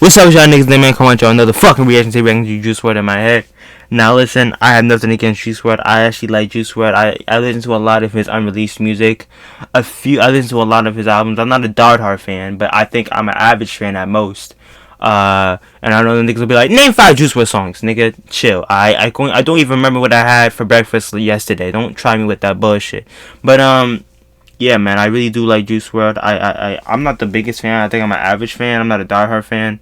What's up, y'all niggas? Man, come on, y'all. Another fucking reaction to Juice WRLD in my head. Now, listen, I have nothing against Juice WRLD. I actually like Juice WRLD. I listen to a lot of his unreleased music. I listen to a lot of his albums. I'm not a diehard fan, but I think I'm an average fan at most. And I know the niggas will be like, name 5 Juice WRLD songs, nigga. Chill. I don't even remember what I had for breakfast yesterday. Don't try me with that bullshit. But yeah, man, I really do like Juice WRLD. I'm not the biggest fan. I think I'm an average fan. I'm not a diehard fan.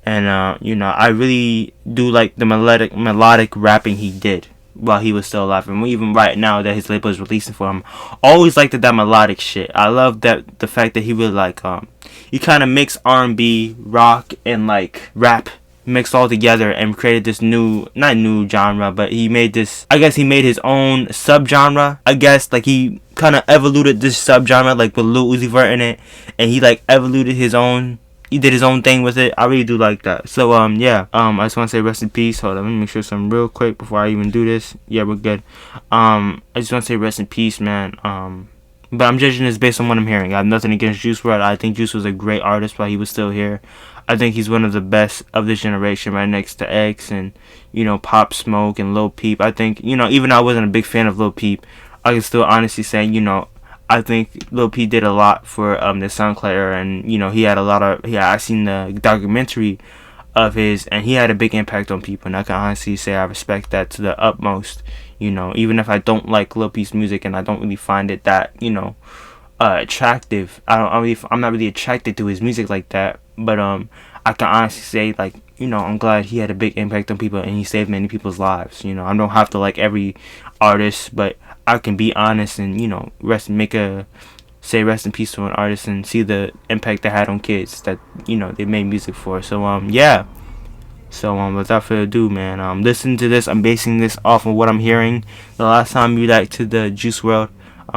And you know, I really do like the melodic rapping he did while he was still alive, and even right now that his label is releasing for him. Always liked that melodic shit. I love that the fact that he really like he kind of mixed R&B, rock, and like rap mixed all together and created this not new genre, but he made this, I guess he made his own subgenre. I guess like he kind of evoluted this subgenre like with Lil Uzi Vert in it, and he like evoluted his own. He did his own thing with it. I really do like that. So yeah. I just want to say rest in peace. Hold on, let me make sure something real quick before I even do this. Yeah, we're good. I just want to say rest in peace, man. But I'm judging this based on what I'm hearing. I have nothing against Juice WRLD. I think Juice was a great artist while he was still here. I think he's one of the best of this generation, right next to X and, you know, Pop Smoke and Lil Peep. I think, you know, even though I wasn't a big fan of Lil Peep, I can still honestly say, you know, I think Lil Peep did a lot for the SoundCloud era, and you know, he had a lot of I seen the documentary of his, and he had a big impact on people, and I can honestly say I respect that to the utmost. You know, even if I don't like Lil Peep's music and I don't really find it that, you know, attractive. I'm not really attracted to his music like that, but I can honestly say, like, you know, I'm glad he had a big impact on people and he saved many people's lives. You know, I don't have to like every artist, but I can be honest and, you know, say rest in peace to an artist and see the impact they had on kids that, you know, they made music for. So yeah. So without further ado, man, listen to this. I'm basing this off of what I'm hearing. The last time you reacted to the Juice WRLD,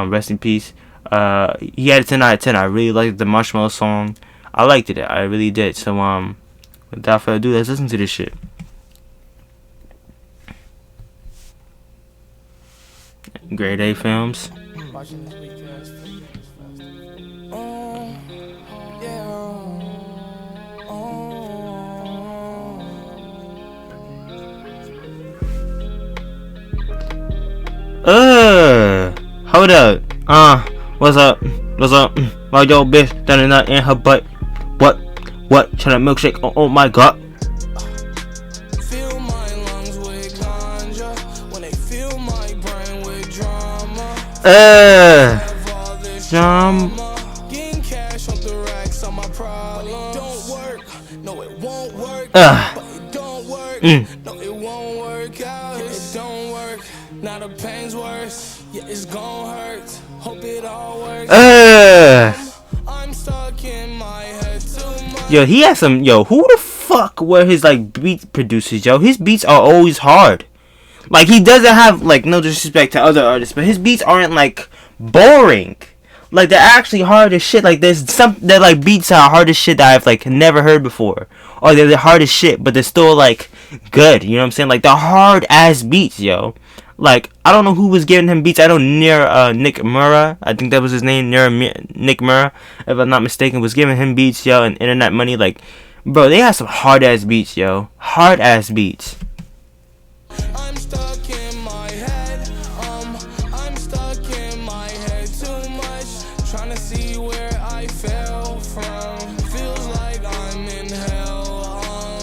rest in peace. He had a 10 out of 10. I really liked the Marshmallow song. I liked it. I really did. So without further ado, let's listen to this shit. Grade A Films. Hold up. What's up? What's up? My yo bitch done a nut in her butt. What? Tryna milkshake? Oh my god. Getting cash on the racks on my problem. It don't work. No, it won't work. But it don't work. No, it won't work out. It don't work. Now the pain's worse. Yeah, it's gon' hurt. Hope it all works. I'm stuck in my head too much. Yo, he has some. Yo, who the fuck were his like beat producers? Yo, his beats are always hard. Like, he doesn't have, like, no disrespect to other artists, but his beats aren't like boring. Like, they're actually hard as shit. Like, they're like beats that are hard as shit that I've like never heard before, or they're the hard as shit, but they're still like good. You know what I'm saying? Like, they're hard ass beats, yo. Like, I don't know who was giving him beats. I know Nick Mura, I think that was his name, Nick Mura, if I'm not mistaken, was giving him beats, yo, and Internet Money. Like, bro, they have some hard ass beats, yo. Hard ass beats. I'm stuck in my head. I'm stuck in my head too much. Trying to see where I fell from. Feels like I'm in hell.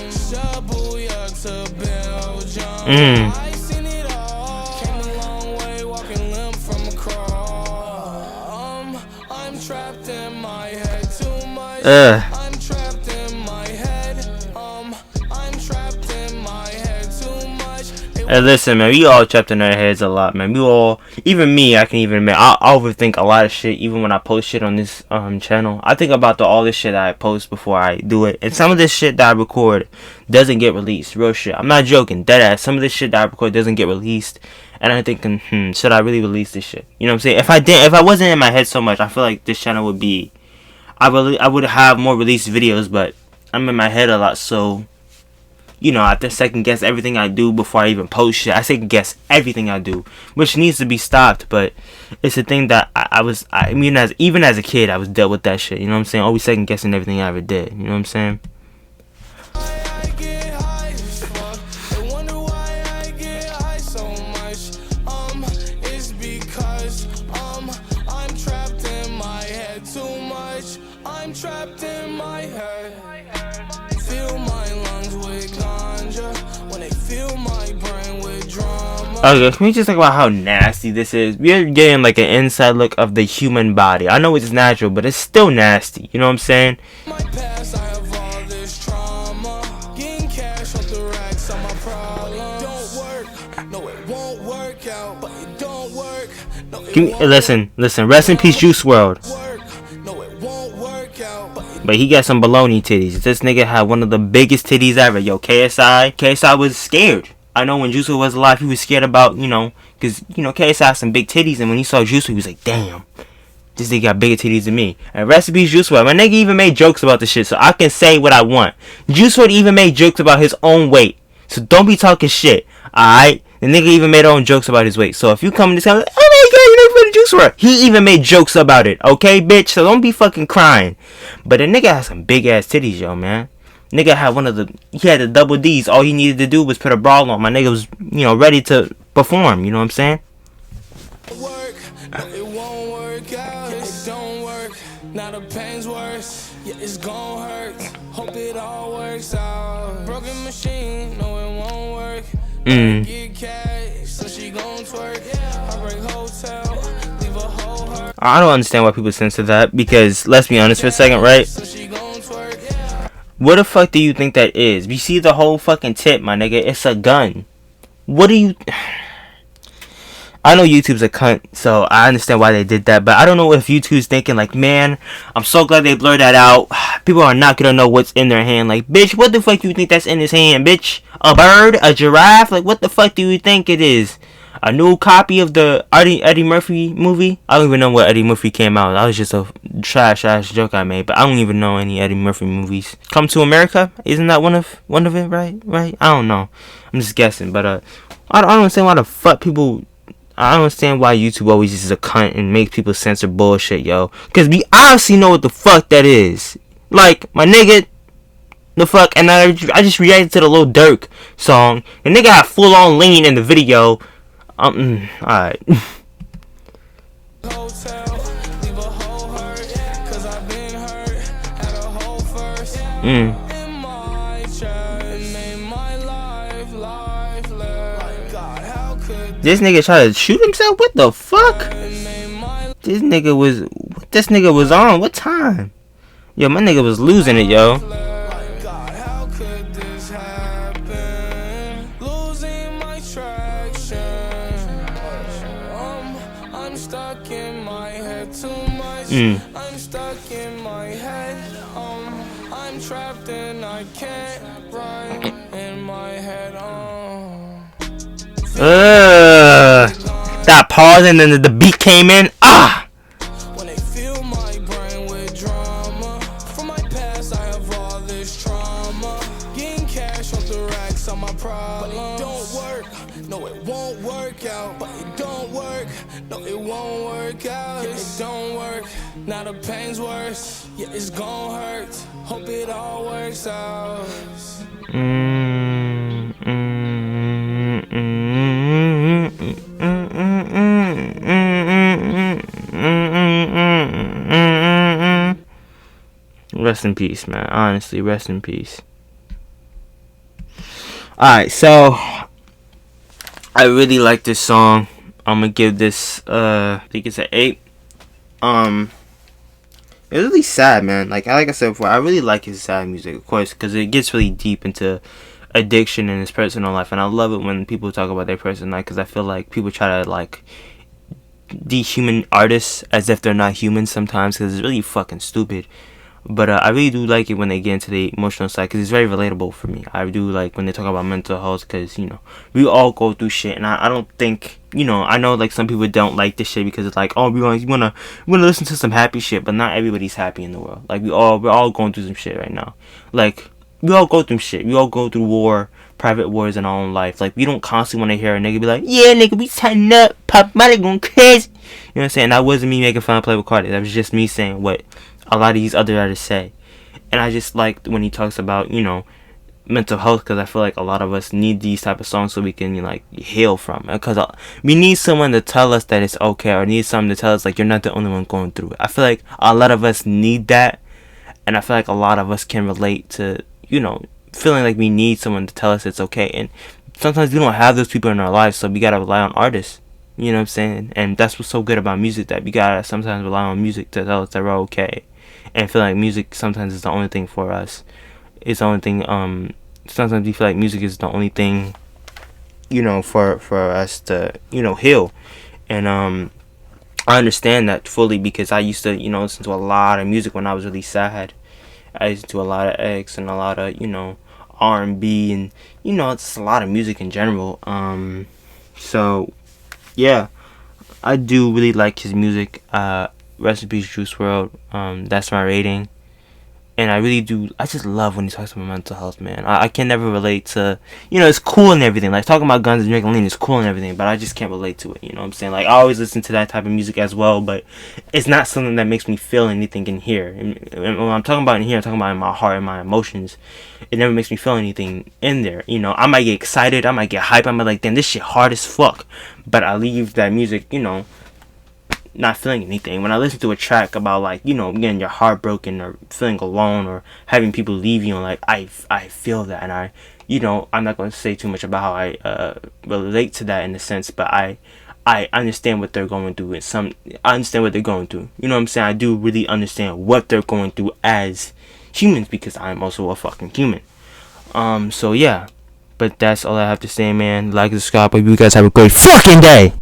Shabuya to Belgium. I seen it all. Came a long way, walking limp from a crawl. I'm trapped in my head too much. I'm trapped in my head. I'm trapped in my head too much. Hey, listen, man, we all trapped in our heads a lot, man. We all, even me, I can even admit, I overthink a lot of shit, even when I post shit on this channel. I think about all this shit that I post before I do it, and some of this shit that I record doesn't get released. Real shit. I'm not joking. Deadass. Some of this shit that I record doesn't get released, and I'm thinking, should I really release this shit? You know what I'm saying? If I wasn't in my head so much, I feel like this channel would be, I would have more released videos, but I'm in my head a lot, so, you know, I have to second guess everything I do before I even post shit. I second guess everything I do, which needs to be stopped. But it's a thing that I mean, even as a kid, I was dealt with that shit. You know what I'm saying? Always second guessing everything I ever did. You know what I'm saying? Okay, can we just talk about how nasty this is? We're getting like an inside look of the human body. I know it's natural, but it's still nasty. You know what I'm saying? My past, I have all this trauma. Getting cash off the racks on my problems. Don't work, no, it won't work out. But it don't work, no, it won't Listen. Rest in peace, Juice World. work, no, it won't work out. But it But he got some baloney titties. This nigga had one of the biggest titties ever. Yo, KSI was scared. I know when Juice WRLD was alive, he was scared about, because, KSI had some big titties, and when he saw Juice WRLD, he was like, damn, this nigga got bigger titties than me. And rest in peace, Juice WRLD. My nigga even made jokes about this shit, so I can say what I want. Juice WRLD even made jokes about his own weight, so don't be talking shit, alright? The nigga even made own jokes about his weight, so if you come in this kind of, oh my god, you know Juice WRLD, he even made jokes about it, okay, bitch? So don't be fucking crying. But the nigga has some big ass titties, yo, man. Nigga had he had the double D's. All he needed to do was put a bra on. My nigga was, ready to perform. You know what I'm saying? work, no, it won't work out. It don't work, now the pain's worse. Yeah, it's gon' hurt. Hope it all works out. Broken machine, no, it won't work. Get cash, so she gon' twerk. Heartbreak hotel, leave a whole hurt. I don't understand why people censor that, because let's be honest for a second, right? So she gon' twerk. What the fuck do you think that is? You see the whole fucking tip, my nigga. It's a gun. What do you... I know YouTube's a cunt, so I understand why they did that, but I don't know if YouTube's thinking like, man, I'm so glad they blurred that out. People are not gonna know what's in their hand. Like, bitch, what the fuck do you think that's in his hand, bitch? A bird? A giraffe? Like, what the fuck do you think it is? A new copy of the Eddie Murphy movie? I don't even know what Eddie Murphy came out. That was just a trash ass joke I made, but I don't even know any Eddie Murphy movies. Come to America? Isn't that one of it, right? I don't know. I'm just guessing, but I don't understand why the fuck people... I don't understand why YouTube always uses a cunt and makes people censor bullshit, yo. Because we obviously know what the fuck that is. Like, my nigga, the fuck, and I just reacted to the Lil Durk song. The nigga had full on lean in the video. Alright. Hotel, leave a whole hurt. Cause I've been hurt, had a whole first. In my chest, made my life left. God, how could This nigga tried to shoot himself? What the fuck? made my This nigga was on? What time? Yo, my nigga was losing it, yo. God, how could this happen? Losing my traction. I'm stuck in my head too much. I'm stuck in my head. I'm trapped and I can't run in my head. That pause and then the beat came in. When they fill my brain with drama. From my past, I have all this trauma. Getting cash off the racks on my problem. But it don't work, no, it won't work out. But it don't work, no, it won't work out. Yeah, it don't work, now the pain's worse. Yeah, it's gon' hurt. Hope it all works out. Rest in peace, man. Honestly, rest in peace. Alright, so I really like this song. I'm gonna give this I think it's an 8. It's really sad, man. Like I said before, I really like his sad music, of course, because it gets really deep into addiction in his personal life, and I love it when people talk about their personal life, because I feel like people try to like dehuman artists as if they're not human sometimes, because it's really fucking stupid. But I really do like it when they get into the emotional side, because it's very relatable for me. I do like when they talk about mental health, because, we all go through shit, and I don't think, I know like some people don't like this shit because it's like, oh, we wanna listen to some happy shit, but not everybody's happy in the world. Like we're all going through some shit right now. Like we all go through shit. We all go through war, private wars in our own life. Like we don't constantly want to hear a nigga be like, yeah, nigga, we turning up, Pop Molly going crazy. You know what I'm saying? That wasn't me making fun of Playboi Carti. That was just me saying what a lot of these other artists say. And I just liked when he talks about, mental health, because I feel like a lot of us need these type of songs so we can heal from it, because we need someone to tell us that it's okay, or need someone to tell us like you're not the only one going through it. I feel like a lot of us need that, and I feel like a lot of us can relate to feeling like we need someone to tell us it's okay. And sometimes we don't have those people in our lives, so we gotta rely on artists. You know what I'm saying? And that's what's so good about music, that we gotta sometimes rely on music to tell us that we're okay, and feel like music sometimes is the only thing for us. It's the only thing. Sometimes we feel like music is the only thing, for us to heal, and I understand that fully, because I used to listen to a lot of music when I was really sad. I listened to a lot of X and a lot of R&B, and it's a lot of music in general. So yeah, I do really like his music. Rest in peace, Juice WRLD. That's my rating. And I really do. I just love when he talks about mental health, man. I can never relate to, it's cool and everything. Like, talking about guns and drinking lean is cool and everything, but I just can't relate to it. You know what I'm saying? Like, I always listen to that type of music as well, but it's not something that makes me feel anything in here. And when I'm talking about in here, I'm talking about in my heart and my emotions. It never makes me feel anything in there. I might get excited, I might get hyped, I might like, damn, this shit hard as fuck. But I leave that music, not feeling anything. When I listen to a track about, like, getting your heart broken, or feeling alone, or having people leave you, and like, I feel that, and I'm not going to say too much about how I relate to that in a sense, but I understand what they're going through, and I understand what they're going through. You know what I'm saying? I do really understand what they're going through as humans, because I'm also a fucking human. So yeah, but that's all I have to say, man. Like, subscribe, hope you guys have a great fucking day.